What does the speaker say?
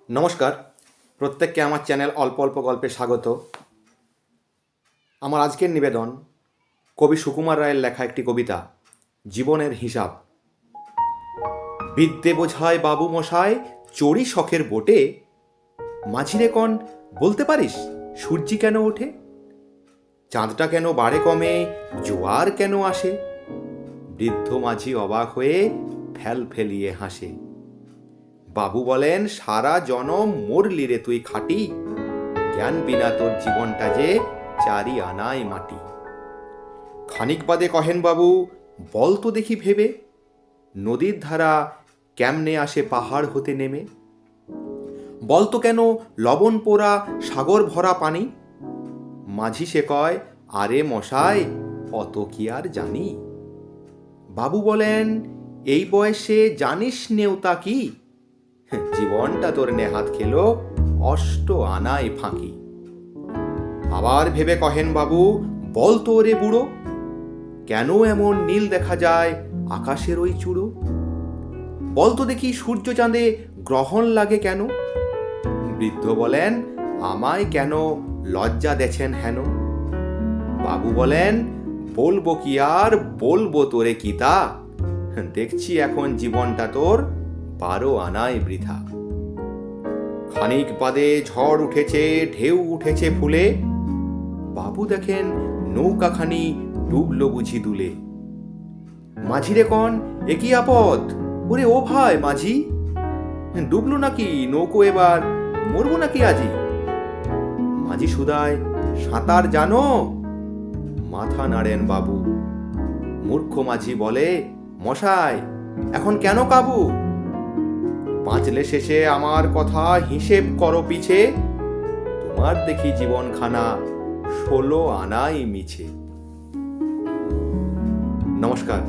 নমস্কার, প্রত্যেককে আমার চ্যানেল অল্প অল্প গল্পে স্বাগত। আমার আজকের নিবেদন কবি সুকুমার রায়ের লেখা একটি কবিতা, জীবনের হিসাব। বিদ্যে বোঝায় বাবু মশাই চড়ি শখের বোটে, মাঝিরে কন বলতে পারিস সূর্যি কেন ওঠে? চাঁদটা কেন বাড়ে কমে, জোয়ার কেন আসে? বৃদ্ধ মাঝি অবাক হয়ে ফেল ফেলিয়ে হাসে। বাবু বলেন, সারা জনম মরলি রে তুই খাটি, জ্ঞান বিনা তোর জীবনটা যে চারি আনায় মাটি। খানিক বাদে কহেন বাবু, বল তো দেখি ভেবে, নদীর ধারা কেমনে আসে পাহাড় হতে নেমে? বল তো কেন লবণ পোড়া সাগর ভরা পানি? মাঝি সে কয়, আরে মশাই অত কি আর জানি। বাবু বলেন, এই বয়সে জানিস নেওতা কি? জীবনটা তোর নেহাত খেলো অষ্ট আনায় ফাঁকি। আবার ভেবে কহেন বাবু, বল তো রে বুড়ো, কেন এমন নীল দেখা যায় আকাশের ওই চূড়ো? বল তো দেখি সূর্য চাঁদে গ্রহণ লাগে কেন? বৃদ্ধ বলেন, আমায় কেন লজ্জা দেছেন হেন? বাবু বলেন, বলবো কি আর বলবো তোরে কি তা, দেখছি এখন জীবনটা তোর 12 আনায় বৃথা। খানিক বাদে ঝড় উঠেছে, ঢেউ উঠেছে ফুলে, বাবু দেখেন নৌকাখানি ডুবলো বুঝি দুলে। মাঝিরে কন, এ কি আপদ? ওরে ও ভাই মাঝি, ডুবলো নাকি নৌকো, এবার মরবো নাকি আজি? মাঝি সুদায়, সাঁতার জানো? মাথা নাড়েন বাবু। মূর্খ মাঝি বলে, মশাই এখন কেন কাবু? বাঁচলে শেষে আমার কথা হিসেব করো পিছে, তোমার দেখি জীবনখানা 16 আনাই মিছে। নমস্কার।